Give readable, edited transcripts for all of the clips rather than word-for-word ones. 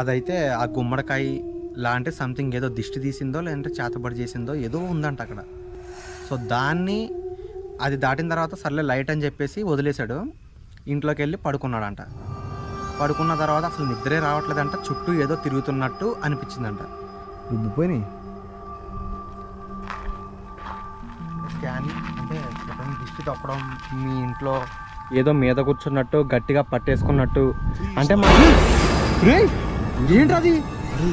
అదైతే ఆ గుమ్మడికాయ లాంటి సంథింగ్ ఏదో దిష్టి తీసిందో లేదంటే చేతబడి చేసిందో ఏదో ఉందంట అక్కడ. సో దాన్ని అది దాటిన తర్వాత సర్లే లైట్ అని చెప్పేసి వదిలేశాడు. ఇంట్లోకి వెళ్ళి పడుకున్నాడంట. పడుకున్న తర్వాత అసలు నిద్రే రావట్లేదంట, చుట్టూ ఏదో తిరుగుతున్నట్టు అనిపించిందంట. ఉబ్బిపోయినాయి స్కాన్ అంటే దిష్టి తప్పడం, మీ ఇంట్లో ఏదో మీద కూర్చున్నట్టు గట్టిగా పట్టేసుకున్నట్టు అంటే ఏంటి అది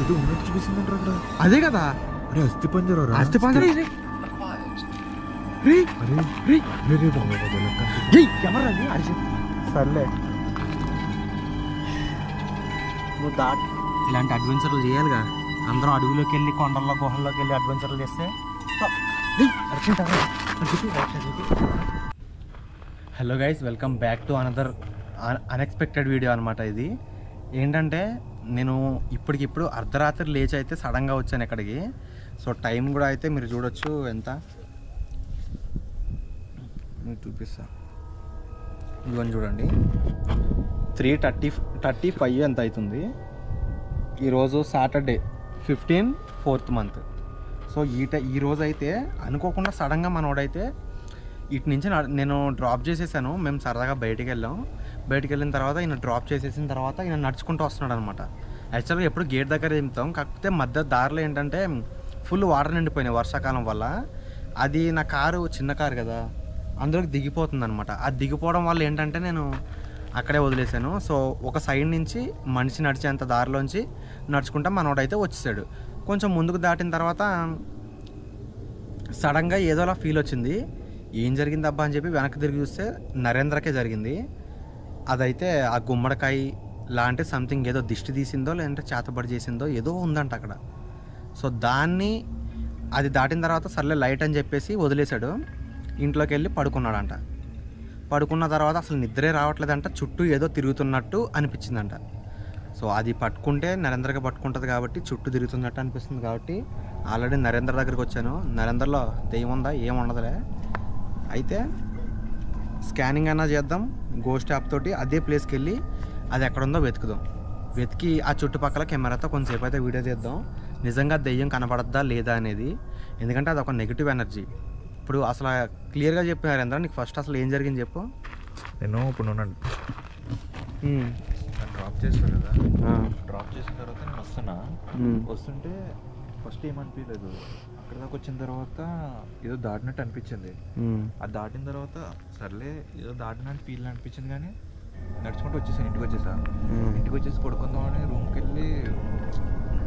చూపిస్తుందంటారు అక్కడ. అదే కదా అరే అస్థి పంజరా సర్లే నువ్వు ఇలాంటి అడ్వెంచర్లు చేయాలిగా. అందరూ అడవిలోకి వెళ్ళి కొండల్లో గుహల్లోకి వెళ్ళి అడ్వెంచర్లు చేస్తే. Hello guys, welcome back to another unexpected video అనమాట. ఇది ఏంటంటే నేను ఇప్పటికిప్పుడు అర్ధరాత్రి లేచి అయితే సడన్గా వచ్చాను ఇక్కడికి. సో టైం కూడా అయితే మీరు చూడొచ్చు ఎంత చూపిస్తా, ఇవన్నీ చూడండి 3:35 ఎంత అవుతుంది. ఈరోజు సాటర్డే 15 4th month. సో ఈరోజు అయితే అనుకోకుండా సడన్గా మనోడైతే ఇటు నుంచి నేను డ్రాప్ చేసేసాను. మేము సరదాగా బయటికి వెళ్ళిన తర్వాత ఈయన డ్రాప్ చేసేసిన తర్వాత ఈయన నడుచుకుంటూ వస్తున్నాడు అనమాట. యాక్చువల్గా ఎప్పుడు గేట్ దగ్గర దింపుతాం, కాకపోతే మధ్య దారిలో ఏంటంటే ఫుల్ వాటర్ నిండిపోయినాయి వర్షాకాలం వల్ల. అది నా కారు చిన్న కారు కదా, అందులోకి దిగిపోతుంది అనమాట. అది దిగిపోవడం వల్ల ఏంటంటే నేను అక్కడే వదిలేసాను. సో ఒక సైడ్ నుంచి మనిషి నడిచేంత దారిలోంచి నడుచుకుంటా మనోడైతే వచ్చేసాడు. కొంచెం ముందుకు దాటిన తర్వాత సడన్గా ఏదోలా ఫీల్ వచ్చింది. ఏం జరిగింది అబ్బా అని చెప్పి వెనక్కి తిరిగి చూస్తే నరేంద్రకే జరిగింది. అదైతే ఆ గుమ్మడికాయ లాంటి సంథింగ్ ఏదో దిష్టి తీసిందో లేదంటే చేతబడి చేసిందో ఏదో ఉందంట అక్కడ. సో దాన్ని అది దాటిన తర్వాత సర్లే లైట్ అని చెప్పేసి వదిలేశాడు. ఇంట్లోకి వెళ్ళి పడుకున్నాడంట. పడుకున్న తర్వాత అసలు నిద్రే రావట్లేదంట, చుట్టూ ఏదో తిరుగుతున్నట్టు అనిపించిందంట. సో అది పట్టుకుంటే నరేంద్రగా పట్టుకుంటుంది కాబట్టి చుట్టూ తిరుగుతున్నట్టు అనిపిస్తుంది కాబట్టి ఆల్రెడీ నరేంద్ర దగ్గరికి వచ్చాను. నరేంద్రలో దెయ్యం ఉందా, ఏం ఉండదులే. అయితే స్కానింగ్ అన్నా చేద్దాం గోస్ట్ యాప్ తోటి. అదే ప్లేస్కి వెళ్ళి అది ఎక్కడుందో వెతికి ఆ చుట్టుపక్కల కెమెరాతో కొంతసేపు అయితే వీడియో తీద్దాం. నిజంగా దెయ్యం కనపడద్దా లేదా అనేది, ఎందుకంటే అది ఒక నెగిటివ్ ఎనర్జీ. ఇప్పుడు అసలు క్లియర్గా చెప్పు నరేంద్ర, నీకు ఫస్ట్ అసలు ఏం జరిగింది చెప్పు. నేను ఇప్పుడు డ్రాప్ చేస్తాను కదా, డ్రాప్ చేసిన తర్వాత నేను వస్తుంటే ఫస్ట్ ఏమనిపించలేదు. అక్కడ దాకా వచ్చిన తర్వాత ఏదో దాటినట్టు అనిపించింది. అది దాటిన తర్వాత సర్లే ఏదో దాటినట్టు ఫీల్ అనిపించింది, కానీ నడుచుకుంటూ వచ్చేసాను. ఇంటికి వచ్చేసి పడుకుందామని రూమ్కి వెళ్ళి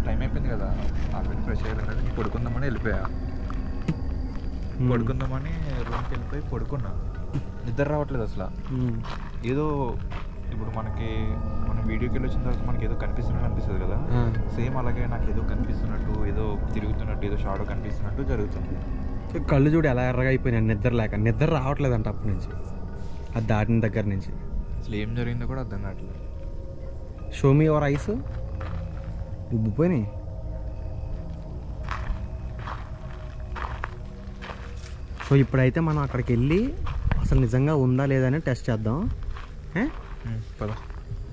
టైం అయిపోయింది కదా, ఆల్రెడీ ఫ్రెష్ అయ్యారన్నట్టు పడుకుందామని వెళ్ళిపోయా. పడుకుందామని రూమ్కి వెళ్ళిపోయి పడుకున్నా. నిద్ర రావట్లేదు అసలు. ఏదో ఇప్పుడు మనం వీడియోకి వెళ్ళి వచ్చిన తర్వాత మనకి ఏదో కనిపిస్తున్నట్టు అనిపిస్తుంది కదా, సేమ్ అలాగే నాకు ఏదో కనిపిస్తున్నట్టు, ఏదో తిరుగుతున్నట్టు, ఏదో షాడో కనిపిస్తున్నట్టు జరుగుతుంది. కళ్ళు చూడు ఎలా ఎర్రగా అయిపోయినాయి, నిద్ర రావట్లేదంట అప్పటి నుంచి, అది దాటిన దగ్గర నుంచి. అసలు ఏం జరిగిందో కూడా అర్థం కావట్లేదు. Show me your eyes. ఉబ్బిపోయినాయి. సో ఇప్పుడైతే మనం అక్కడికి వెళ్ళి అసలు నిజంగా ఉందా లేదా అని టెస్ట్ చేద్దాం.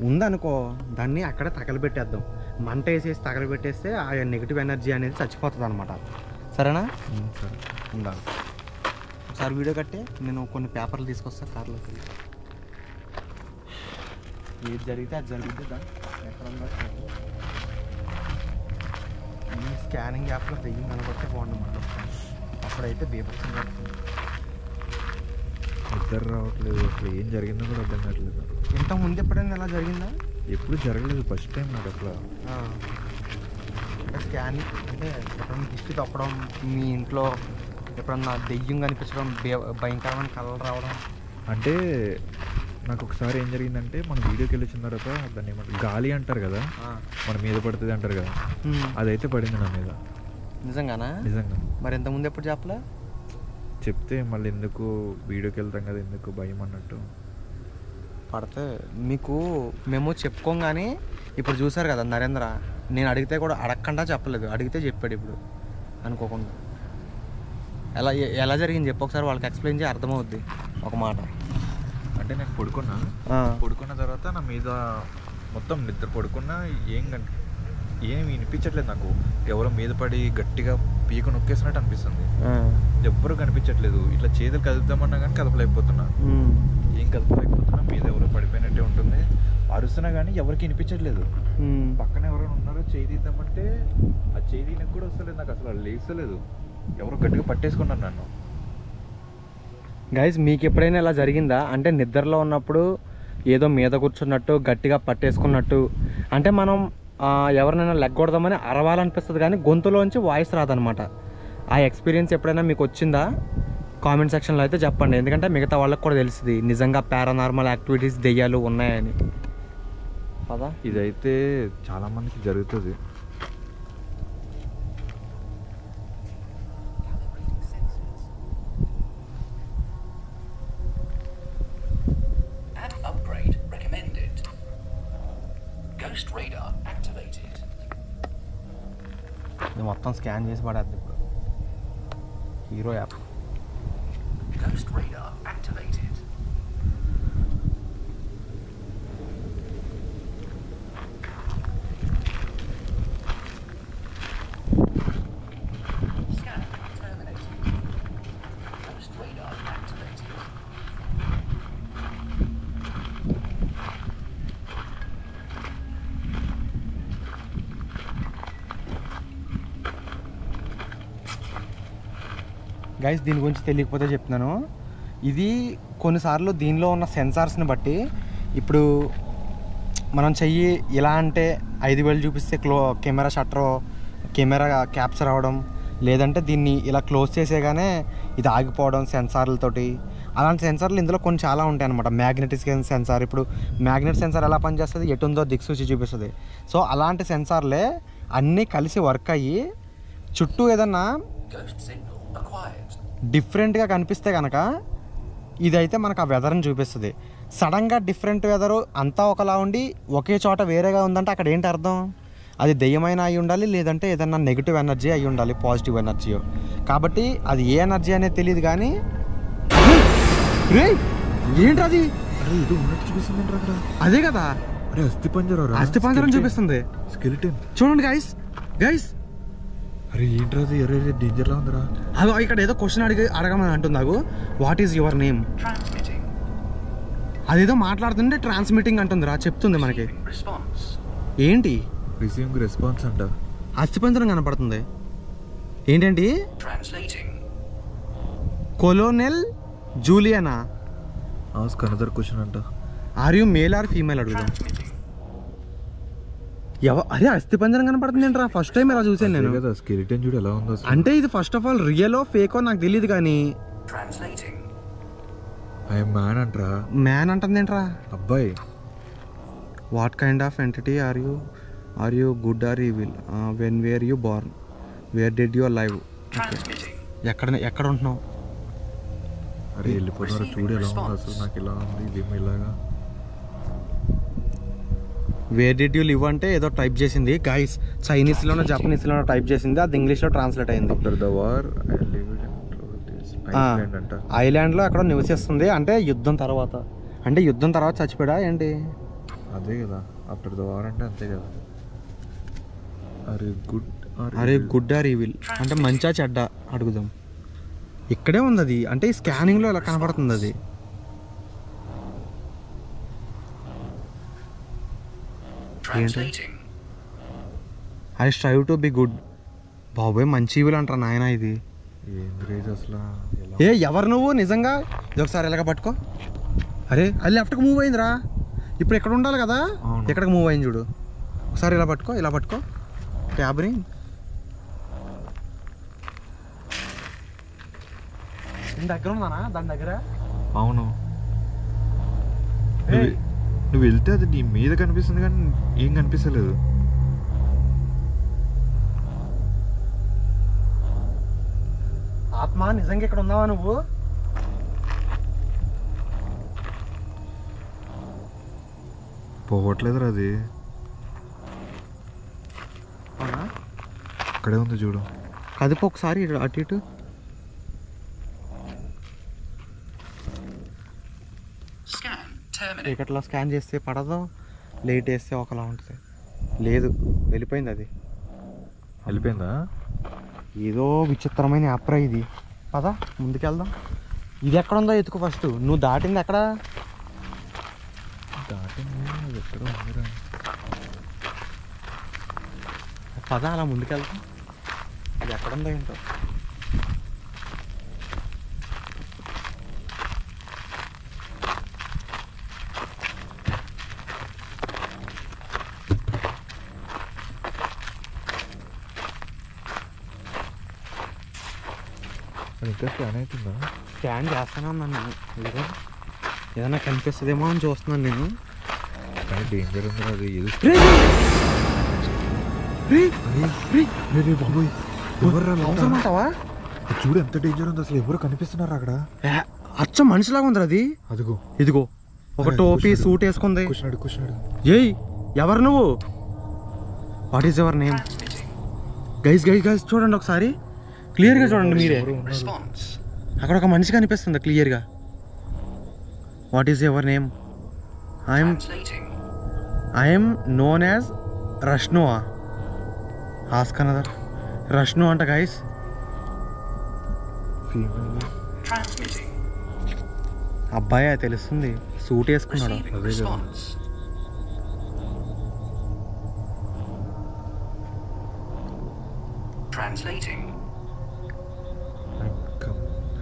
ఉందనుకో దాన్ని అక్కడ తగలబెట్టేద్దాం. మంట వేసేసి తగలబెట్టేస్తే ఆ నెగిటివ్ ఎనర్జీ అనేది చచ్చిపోతుంది అనమాట. సరేనా? సరే ఉండాలి. ఒకసారి వీడియో కట్టే నేను కొన్ని పేపర్లు తీసుకొస్తా కార్లోకి వెళ్ళి. ఏది జరిగితే అది జరిగితే ఎక్కడ స్కానింగ్ యాప్లో దెయ్యం కనబడితే బాగుండమాట. అప్పుడైతే బీభత్సంగా నిద్ర రావట్లేదు. అసలు ఏం జరిగిందో కూడా అర్థం కావట్లేదు. ఇంతకుముందు ఎప్పుడైనా ఎలా జరిగిందా? ఎప్పుడు జరగలేదు, ఫస్ట్ టైం నాకు అసలు. స్కానింగ్ అంటే ఎప్పుడన్నా దిష్టి తప్పడం, మీ ఇంట్లో ఎప్పుడన్నా దెయ్యం కనిపించడం, భయంకరమైన కళలు రావడం. అంటే నాకు ఒకసారి ఏం జరిగిందంటే, మన వీడియోకి వెళ్ళి వచ్చిన తర్వాత దాన్ని ఏమంటారు, గాలి అంటారు కదా, మన మీద పడుతుంది అంటారు కదా, అదైతే పడింది నా మీద. నిజంగానా? నిజంగా. మరి ఇంతకుముందు ఎప్పుడు చెప్పలే? చెప్తే మళ్ళీ ఎందుకు వీడియోకి వెళ్తాం కదా, ఎందుకు భయం అన్నట్టు. పడితే మీకు మేము చెప్పుకోగానే ఇప్పుడు చూసారు కదా నరేంద్ర, నేను అడిగితే కూడా అడగకుండా చెప్పలేదు, అడిగితే చెప్పాడు ఇప్పుడు అనుకోకుండా. ఎలా జరిగింది చెప్పు ఒకసారి, వాళ్ళకి ఎక్స్ప్లెయిన్ చేసి అర్థమవుద్ది ఒక మాట. అంటే నేను పడుకున్న తర్వాత నా మీద మొత్తం నిద్ర పడుకున్నా, ఏం ఏమి వినిపించట్లేదు నాకు. ఎవరో మీద పడి గట్టిగా పీక నొక్కేసినట్టు అనిపిస్తుంది. ఎవ్వరు కనిపించట్లేదు. ఇట్లా చేతులు కదుపుదామన్నా కానీ కదపలేకపోతున్నా. ఏం కదపలేకపోతున్నా. మీద ఎవరో పడిపోయినట్టే ఉంటుంది. అరుస్తున్నా కానీ ఎవరికి వినిపించట్లేదు. పక్కన ఎవరైనా ఉన్నారో చేయి తీద్దామంటే ఆ చేయి తీయడానికి కూడా వస్తలేదు నాకు. అసలు లేస్తలేదు. ఎవరో గట్టిగా పట్టేసుకున్నారు నన్ను. గైస్ మీకు ఎప్పుడైనా ఇలా జరిగిందా? అంటే నిద్రలో ఉన్నప్పుడు ఏదో మీద కూర్చున్నట్టు గట్టిగా పట్టేసుకున్నట్టు, అంటే మనం ఎవరినైనా లెగ్గొడదామని అరవాలనిపిస్తుంది కానీ గొంతులోంచి వాయిస్ రాదనమాట. ఆ ఎక్స్పీరియన్స్ ఎప్పుడైనా మీకు వచ్చిందా? కామెంట్ సెక్షన్లో అయితే చెప్పండి. ఎందుకంటే మిగతా వాళ్ళకి కూడా తెలుస్తుంది నిజంగా పారానార్మల్ యాక్టివిటీస్ దెయ్యాలు ఉన్నాయని కదా. ఇదైతే చాలా మందికి జరుగుతుంది. ఇది మొత్తం స్కాన్ చేసి పడేద్ది ఇప్పుడు. Hero app. Ghost radar activated. Scan terminated. Ghost radar activated. Guys దీని గురించి తెలియకపోతే చెప్తున్నాను. ఇది కొన్నిసార్లు దీనిలో ఉన్న సెన్సార్స్ని బట్టి, ఇప్పుడు మనం చెయ్యి ఇలా అంటే 5,000 చూపిస్తే కెమెరా షట్టరు కెమెరా క్యాప్చర్ అవ్వడం, లేదంటే దీన్ని ఇలా క్లోజ్ చేసేగానే ఇది ఆగిపోవడం సెన్సార్లతోటి. అలాంటి సెన్సార్లు ఇందులో కొన్ని చాలా ఉంటాయి అన్నమాట. మ్యాగ్నెటిక్ సెన్సార్, ఇప్పుడు మ్యాగ్నెట్ సెన్సార్ ఎలా పనిచేస్తుంది, ఎటుందో దిక్సూచి చూపిస్తుంది. సో అలాంటి సెన్సార్లే అన్నీ కలిసి వర్క్ అయ్యి చుట్టూ ఏదన్నా డిఫరెంట్గా కనిపిస్తే కనుక ఇదైతే మనకు ఆ వెదర్ని చూపిస్తుంది. సడన్గా డిఫరెంట్ వెదరు అంతా ఒకలా ఉండి ఒకే చోట వేరేగా ఉందంటే అక్కడ ఏంటి అర్థం? అది దెయ్యమైన అయి ఉండాలి, లేదంటే ఏదన్నా నెగిటివ్ ఎనర్జీ అయి ఉండాలి, పాజిటివ్ ఎనర్జీ. కాబట్టి అది ఏ ఎనర్జీ అనేది తెలియదు కానీ ఏంటది అదే కదా అస్థిపంజరం చూపిస్తుంది. చూడండి గైస్ గైస్, అరే ఏంట్రాది? అరే డేంజర్లా ఉందిరా. అదో ఇక్కడ ఏదో క్వశ్చన్ అడగమని అంటుంది. నాకు వాట్ ఈజ్ యువర్ నేమ్, అదేదో మాట్లాడుతుంటే ట్రాన్స్మిటింగ్ అంటుందిరా, చెప్తుంది మనకి. ఏంటి రిసీవింగ్ రెస్పాన్స్ అంట. అస్థిపంజరం కనపడుతుంది. ఏంటండి? Colonel Juliana. Ask another question అంట. Are you male or female అడుగుదాం. అదే అస్థిపంజరం కనపడుతుంది ఏంట్రా? ఫస్ట్ టైం ఇలా చూసాను నేను. స్కెలిటన్ చూడు ఎలా ఉందో. అంటే ఇది ఫస్ట్ ఆఫ్ ఆల్ రియలో ఫేకో నాకు తెలియదు కానీ మ్యాన్ అంటరా. మ్యాన్ అంటుంది ఏంట్రా? అబ్బాయి. What kind of entity are you good or evil, when were you born, where did you live. ఎక్కడ ఉంటున్నావు? అరే వెళ్ళిపోతున్నారు చూడు ఎలా ఉంది అసలు. నాకు ఇలా ఉంది ఇదేమో ఇలాగా. వేర్ డిడ్ యూ లివ్ అంటే ఏదో టైప్ చేసింది గైస్, చైనీస్లోనో జపనీస్లోనో టైప్ చేసింది, అది ఇంగ్లీష్లో ట్రాన్స్లేట్ అయింది. ఆఫ్టర్ ద వార్ ఐలాండ్లో ఎక్కడో నివసిస్తుంది అంటే యుద్ధం తర్వాత. అంటే యుద్ధం తర్వాత చచ్చిపోయా ఏంటి? అదే కదా ఆఫ్టర్ ద వార్ అంటే అంతే కదా. అరే గుడ్ ఆర్ ఈవిల్ అంటే మంచా చెడ్డ అడుగుదాం. ఇక్కడే ఉంది అది, అంటే ఈ స్కానింగ్లో ఇలా కనపడుతుంది అది. I strive to be good. బాబోయ్ మంచి ఈవిల్ అంటారా నాయన ఇది. అసలు ఎవరు నువ్వు నిజంగా? ఇది ఒకసారి ఎలాగ పట్టుకో. అరే అది లెఫ్ట్కి మూవ్ అయిందిరా. ఇప్పుడు ఎక్కడ ఉండాలి కదా, ఎక్కడికి మూవ్ అయింది చూడు. ఒకసారి ఇలా పట్టుకో, ఇలా పట్టుకో ట్యాబ్ని. దగ్గర ఉందానా దాని దగ్గర? అవును. నువ్వు వెళ్తే అది నీ మీద కనిపిస్తుంది కానీ ఏం కనిపిస్తలేదు. ఆత్మ నిజంగా ఇక్కడ ఉన్నావా నువ్వు? పోవట్లేదురా అది. అక్కడే ఉంది చూడు. కదిపో ఒకసారి అటు ఇటు. చీకట్లో స్కాన్ చేస్తే పడదు, లైట్ వేస్తే ఒకలా ఉంటుంది. లేదు, వెళ్ళిపోయింది. అది వెళ్ళిపోయిందా? ఏదో విచిత్రమైన యాప్రా ఇది. పదా ముందుకెళ్దాం. ఇది ఎక్కడ ఉందో ఎత్తుకు ఫస్ట్. నువ్వు దాటింది ఎక్కడ? దాటింది ఎక్కడ ఉందిరా? పదా అలా ముందుకెళ్తాం. ఇది ఎక్కడ ఉందో ఏంటో. ఇంకా స్కాన్ అవుతుందా? స్కాన్ చేస్తానే ఉన్నాను నేను. ఇదిగో ఏదైనా కనిపిస్తుందేమో అని చూస్తున్నాను నేను. కానీ డేంజర్ ఉంది అది. అవసరమంటావా? చూడు ఎంత డేంజర్ ఉంది అసలు. ఎవరు కనిపిస్తున్నారు అక్కడ? అచ్చ మనిషిలాగా ఉంది అది. అదిగో ఇదిగో ఒక టోపీ సూట్ వేసుకుంది. కూర్చున్నాడు. ఏయ్ ఎవరు నువ్వు? What is your name? Guys చూడండి ఒకసారి, క్లియర్గా చూడండి మీరే. అక్కడ ఒక మనిషి కనిపిస్తుంది క్లియర్గా. What is your name? I'm known as రష్నువా. Ask another. రష్ను అంట గైస్. అబ్బాయి తెలుస్తుంది, సూట్ వేసుకున్నాడు.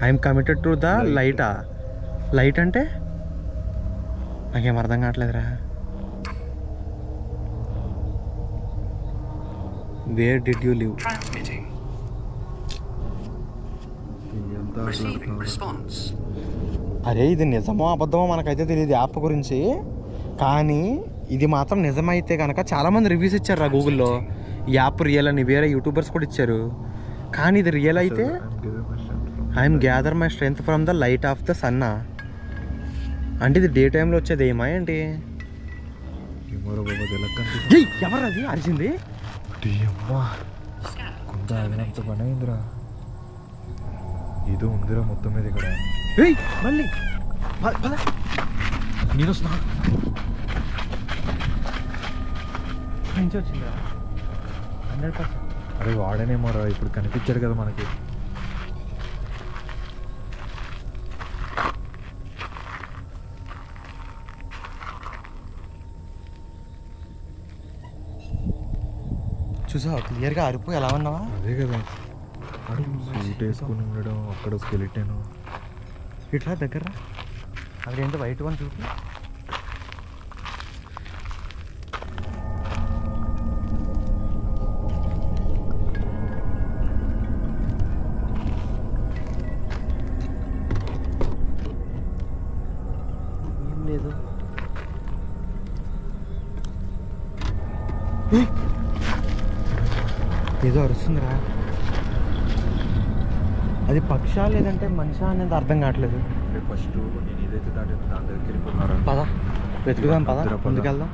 ఐఎమ్ కమిటెడ్ టు ద లైటా. లైట్ అంటే నాకేం అర్థం కావట్లేదురా. Where did you live? అరే ఇది నిజమో అబద్ధమో మనకైతే తెలియదు యాప్ గురించి, కానీ ఇది మాత్రం నిజమైతే కనుక చాలామంది రివ్యూస్ ఇచ్చారు గూగుల్లో. ఈ యాప్ రియల్ అని వేరే యూట్యూబర్స్ కూడా ఇచ్చారు. కానీ ఇది రియల్ అయితే I'm gather my strength from the light of the sun. అంటే ఇది డే టైంలో వచ్చేది ఏమా ఏంటి? ఎవరు అది అరిచింది? పనైందిరా. ఏదో ఉందిరా మొత్తం మీద ఇక్కడ. మళ్ళీ నేను వస్తున్నా. నుంచి వచ్చిందిరా 100%. అరే వాడనేమోరా, ఇప్పుడు కనిపించాడు కదా మనకి. చూసావా క్లియర్గా అరిపోయి ఎలా ఉన్నావా? అదే కదా, సూట్ వేసుకుని ఉండడం, అక్కడ స్కెలిటన్. ఇట్లా దగ్గర అదేంటో వైట్ వన్ చూపి. ఏం లేదు. ఏదో అరుస్తుందిరా. అది పక్షా లేదంటే మనిషా అనేది అర్థం కావట్లేదు. ఫస్ట్ నేను ఏదైతే దాని దగ్గరికి వెళ్ళిపోతున్నారా? పద వెతుకుదాం, పద ముందుకెళ్దాం,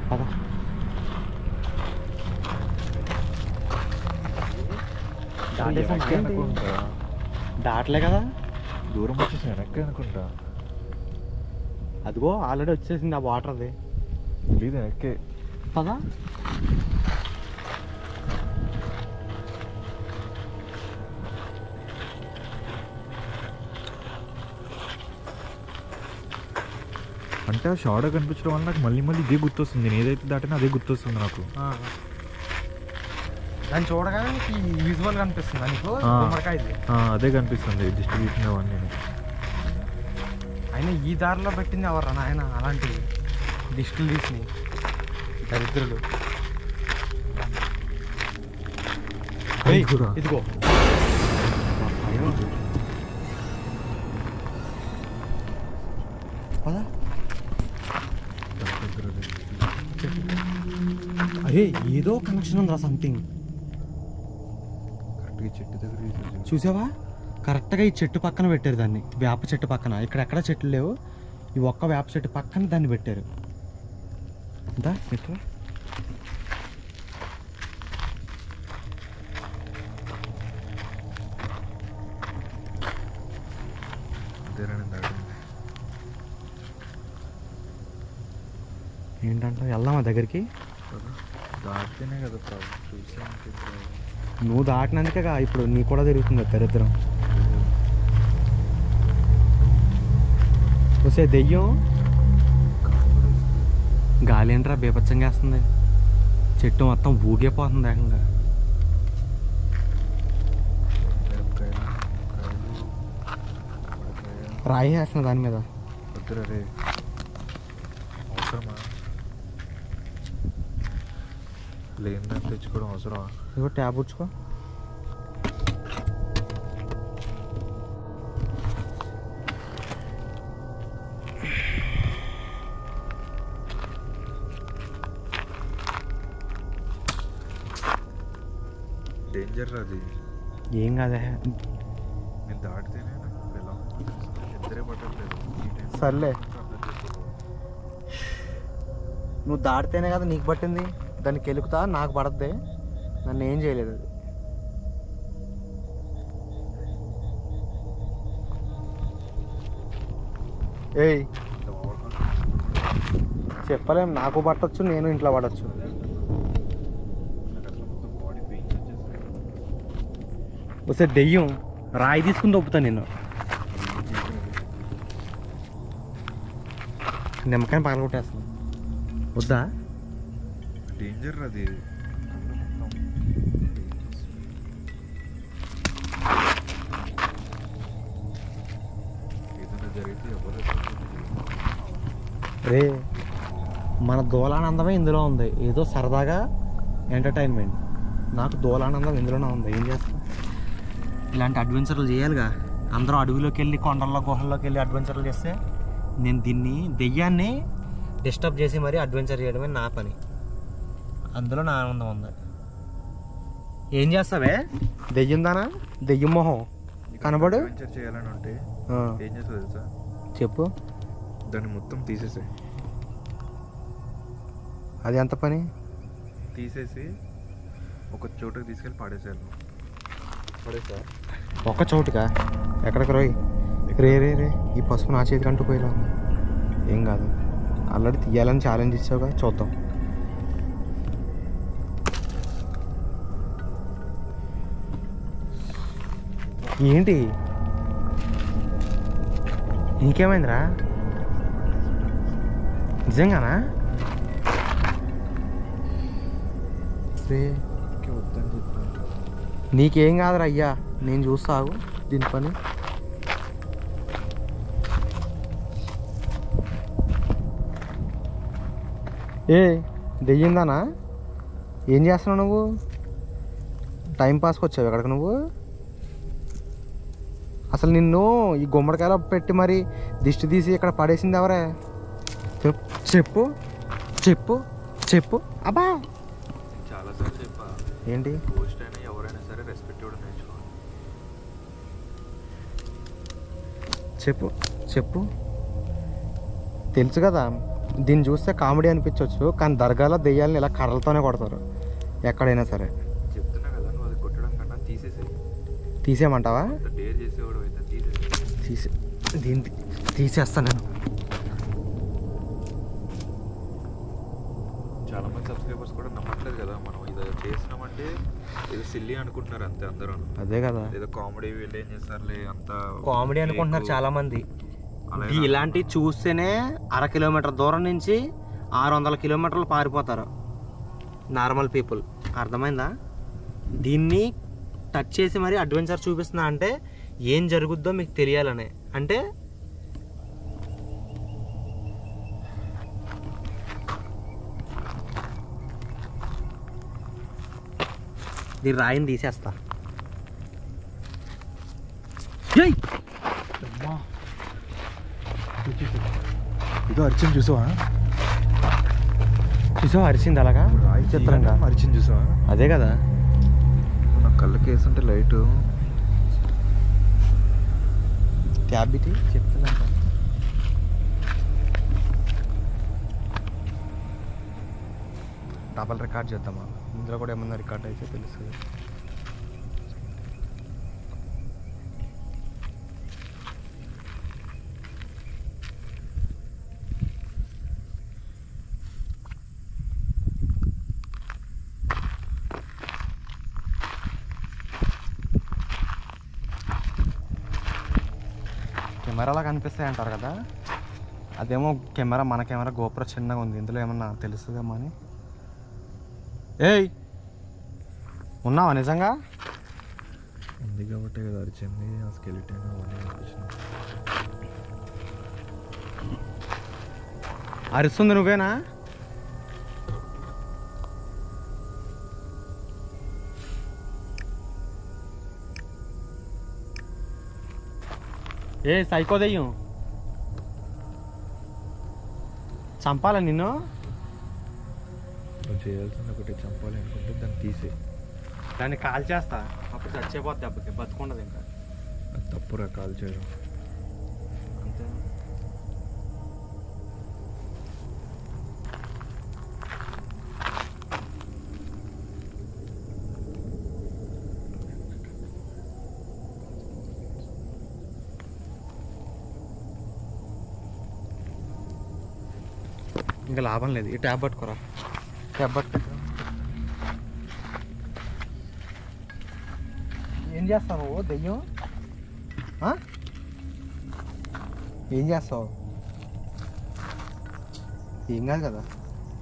పద. దాటలే కదా, దూరం వచ్చేసి వెనక్కి అనుకుంటా. అదిగో ఆల్రెడీ వచ్చేసింది ఆ వాటర్. అది లేదు వెనక్కే. పద. అంటే ఆ షాడో కనిపించడం వల్ల నాకు మళ్ళీ ఇదే గుర్తొస్తుంది. నేను ఏదైతే దాటినా అదే గుర్తొస్తుంది నాకు. దాన్ని చూడగానే విజువల్ కనిపిస్తుంది నీకు. అదే కనిపిస్తుంది డిస్ట్రిబ్యూషన్ అవన్నీ. అయినా ఈ దారిలో పెట్టింది ఎవరు నాయన అలాంటి దిష్టిలు తీసి దరిద్రులు. ఇదిగో అరే ఏదో కనెక్షన్ ఉందిరా సంథింగ్. కరెక్ట్గా చెట్టు దగ్గర చూసావా, కరెక్ట్గా ఈ చెట్టు పక్కన పెట్టారు దాన్ని. వేప చెట్టు పక్కన. ఇక్కడ ఎక్కడ చెట్లు లేవు, ఈ ఒక్క వేప చెట్టు పక్కన దాన్ని పెట్టారు. అంతా ఎట్లా ఏంటంటే వెళ్దామా దగ్గరికి? దాటితేనే కదా ప్రాబ్లం. చూస్తే నువ్వు దాటినందుకేగా ఇప్పుడు నీ కూడా తిరుగుతుంది దరిద్రం. చూసే దెయ్యం గాలి ఏంట్రా బీభత్సంగా వేస్తుంది. చెట్టు మొత్తం ఊగిపోతుంది ఏకంగా. రాయి వేస్తున్నా దాని మీద. వద్దురా రే, అవసరమా? లేని దాన్ని తెచ్చుకోవడం అవసరమా? ఇదిగో ట్యాబ్ వచ్చుకో. డేంజర్ అది. ఏం కాదే, నేను దాటితేనే నాకు ఎలా నిద్రే పట్టట్లేదు. సర్లే నువ్వు దాటితేనే కదా నీకు పట్టింది. దాన్ని కెలుకుతా నాకు పడద్దే, నన్ను ఏం చేయలేదు అది. ఏయ్ చెప్పలేం, నాకు పట్టొచ్చు, నేను ఇంట్లో పడచ్చు. వస్తే దెయ్యం రాయి తీసుకుని దొప్పుతా నేను. నిమ్మకాయని పగల కొట్టేస్తాను. వద్దా? డేంజర్ అది. ఏదైనా జరిగితే ఎవరు రే, మన దోలానందమే ఇందులో ఉంది. ఏదో సరదాగా ఎంటర్టైన్మెంట్. నాకు దోలానందం ఇందులోనే ఉంది. ఏం చేస్తా? ఇలాంటి అడ్వెంచర్లు చేయాలిగా. అందరూ అడవిలోకి వెళ్ళి కొండల్లో గుహల్లోకి వెళ్ళి అడ్వెంచర్లు చేస్తే నేను దీన్ని దెయ్యాన్ని డిస్టర్బ్ చేసి మరీ అడ్వెంచర్ చేయడమే నా పని. అందులో నా ఆనందం ఉంది. ఏం చేస్తావే? దెయ్యం దానా? దెయ్యం మొహం కనబడు. అడ్వెంచర్ చేయాలని ఉంటే ఏం చేస్తావు తెలుసా? చెప్పు. దాన్ని మొత్తం తీసేసే. అది ఎంత పని? తీసేసి ఒక చోటుకి తీసుకెళ్ళి పాడేసేయాలి. పడేసా ఒక్క చోటుగా? ఎక్కడికి రోయ్? రే రే రే, ఈ పసుపు నా చేతికి అంటూ పోయేలా ఉంది. ఏం కాదు, ఆల్రెడీ తీయాలని ఛాలెంజ్ ఇచ్చావుగా, చూద్దాం. ఏంటి ఇంకేమైందిరా? నిజంగానా? రే వద్దని చెప్పాను. నీకేం కాదురా అయ్యా, నేను చూస్తాగు దీని పని. ఏ దెయ్యిందానా? ఏం చేస్తున్నావు నువ్వు? టైంపాస్కి వచ్చావు ఎక్కడికి నువ్వు? అసలు నిన్ను ఈ గుమ్మడికాయలో పెట్టి మరి దిష్టి తీసి ఇక్కడ పడేసింది ఎవరే? చెప్పు చెప్పు చెప్పు. అబ్బా చాలాసార్లు చెప్పా, ఏంటి? పోస్ట్ అయినా ఎవరైనా సరే రెస్పెక్ట్ ఇవ్వడం నేర్చుకోవాలి. చెప్పు చెప్పు. తెలుసు కదా, దీన్ని చూస్తే కామెడీ అనిపించవచ్చు, కానీ దర్గాలో దెయ్యాలని ఇలా కర్రలతోనే కొడతారు ఎక్కడైనా సరే. చెప్తున్నా కదా, నువ్వు అది కొట్టడం కన్నా తీసేసేయి. తీసేయమంటావా? డేర్ చేసేవాడు అయితే తీసేసి దీన్ని తీసేస్తాను నేను. చాలా మంది సబ్స్క్రైబర్స్ కూడా నమ్మట్లేదు కదా మనం ఇది చేసినామంటే. ఇది సిల్లీ అనుకుంటున్నారు అంతే అందరూ. అదే కదా, ఏదో కామెడీ వీళ్ళు ఏం చేస్తారులే అంత కామెడీ అనుకుంటున్నారు చాలా మంది. ఇలాంటివి చూస్తేనే 1/2 కిలోమీటర్ దూరం నుంచి 600 కిలోమీటర్లు పారిపోతారు నార్మల్ పీపుల్. అర్థమైందా? దీన్ని టచ్ చేసి మరి అడ్వెంచర్ చూపిస్తున్నా అంటే ఏం జరుగుద్దో మీకు తెలియాలనే. అంటే దీని రాయిని తీసేస్తా. ఇదో అరిచింది చూసావా? చూసావా అరిచింది అలాగా చిత్రంగా? అరిచింది చూసావా? అదే కదా, నా కళ్ళకి వేస్తుంటే లైట్ క్యాబిటీ చెప్తున్నా. డబల్ రికార్డ్ చేద్దామా? ఇందులో కూడా ఏమన్నా రికార్డ్ అయితే తెలుస్తుంది. కెమెరాలా కనిపిస్తాయి అంటారు కదా, అదేమో కెమెరా, మన కెమెరా గోప్రో చిన్నగా ఉంది, ఇందులో ఏమన్నా తెలుస్తుందేమో అని. ఏయ్ ఉన్నావా నిజంగా? ఉంది కాబట్టి కదా అరిచింది, ఆ స్కెలిటన్ అవన్నీ అనిపించినాయి. అరుస్తుంది నువ్వేనా? ఏ సైకో దెయ్యం, చంపాలా నిన్ను? నువ్వు చేయాల్సింది ఒకటి, చంపాలి అనుకుంటే దాన్ని తీసే. దాన్ని కాల్ చేస్తా, అప్పుడు చచ్చిపోద్ది, అప్పటికి బతుకుండదు ఇంకా. అది తప్పురా కాల్ చేయడం. అంతే. ఇంకా లాభం లేదు, ఈ ట్యాబ్ పట్టుకోరా, ట్యాబ్ పట్టుకో. ఏం చేస్తావు నువ్వు దెయ్యం? ఏం చేస్తావు? ఏం కాదు కదా,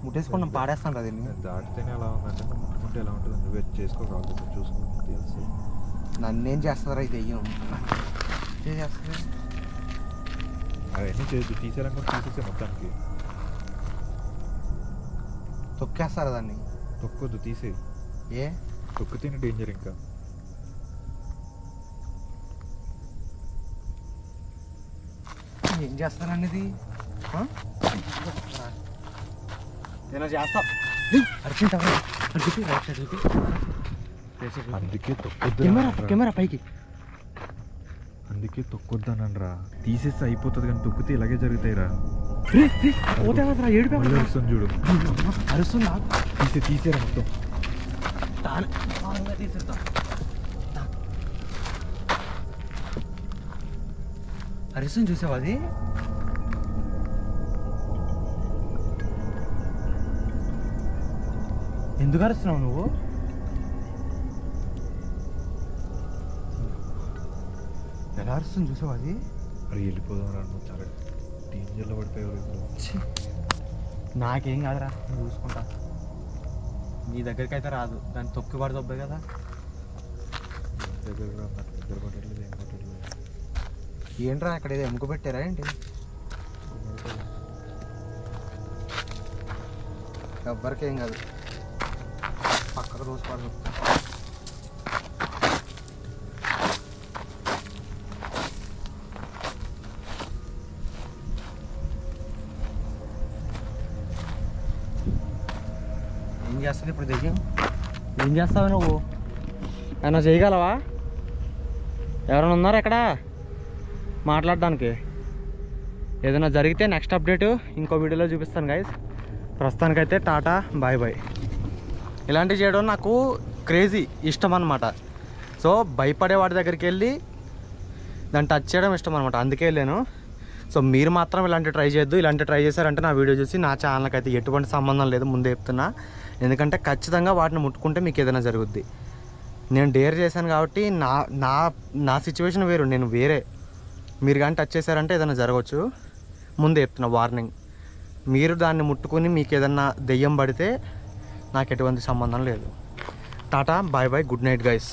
ముట్టేసుకున్నాం, పాడేస్తాను కదా దీన్ని. దాటితేనే ఎలా ఉందంటే, నువ్వు ముట్టుకుంటే ఎలా ఉంటుంది, నువ్వే చేసుకోగలదు, చూసుకుంటే తెలుసు. నన్నేం చేస్తారా ఈ దెయ్యం? ఏం చేస్తుంది? అవన్నీ చేయొద్దు, తీసారనుకుంటే తీసేసే మొత్తానికి. తొక్కేస్తారా దాన్ని? తొక్కొద్దు, తీసే. ఏ తొక్కితేనే డేంజర్. ఇంకా ఏం చేస్తానండి ఇది? నేను చేస్తా. అందుకే తొక్కొద్దు, కెమెరా పైకి. అందుకే తొక్కొద్దనరా, తీసేస్తే అయిపోతుంది, కానీ తొక్కితే ఇలాగే జరుగుతాయిరా. అరుస్తుంది చూడు, అరుస్తుందా? తీసేరా మొత్తం. అరుస్తుంది, చూసావా అది? ఎందుకు అరుస్తున్నావు నువ్వు? ఎలా అరుస్తుంది చూసావా అది? అరే వెళ్ళిపోదాం రా, నువ్వు చాలా డేంజర్లో పడిపోయావు. నాకేం కాదురా, నేను చూసుకుంటా. నీ దగ్గరికి అయితే రాదు, దాన్ని తొక్కి పడి దొబ్బే కదా. దగ్గర నాకు నిద్ర పట్టట్లేదు, ఏం పట్టట్లేదు. ఏంట్రా అక్కడ ఏదో ఎముక పెట్టారా ఏంటి? ఎవ్వరికేం కాదు, పక్కకు దోసుకోవాలి. ఏం చేస్తుంది ఇప్పుడు దెయ్యం? ఏం చేస్తావు నువ్వు? ఏమన్నా చేయగలవా? ఎవరైనా ఉన్నారా ఇక్కడ మాట్లాడడానికి? ఏదైనా జరిగితే నెక్స్ట్ అప్డేట్ ఇంకో వీడియోలో చూపిస్తాను గైస్. ప్రస్తుతానికైతే టాటా, బాయ్ బాయ్. ఇలాంటివి చేయడం నాకు క్రేజీ ఇష్టం అనమాట. సో భయపడే వాడి దగ్గరికి వెళ్ళి దాన్ని టచ్ చేయడం ఇష్టం అనమాట, అందుకే వెళ్ళాను. సో మీరు మాత్రం ఇలాంటివి ట్రై చేయొద్దు. ఇలాంటివి ట్రై చేశారంటే నా వీడియో చూసి నా ఛానల్కి అయితే ఎటువంటి సంబంధం లేదు, ముందే చెప్తున్నా. ఎందుకంటే ఖచ్చితంగా వాటిని ముట్టుకుంటే మీకు ఏదైనా జరుగుద్ది. నేను డేర్ చేశాను కాబట్టి నా నా నా సిచ్యువేషన్ వేరు, నేను వేరే. మీరు కానీ టచ్ చేశారంటే ఏదైనా జరగవచ్చు, ముందే చెప్తున్నా, వార్నింగ్. మీరు దాన్ని ముట్టుకుని మీకు ఏదన్నా దెయ్యం పడితే నాకు ఎటువంటి సంబంధం లేదు. Ta-ta, bye bye, good night guys.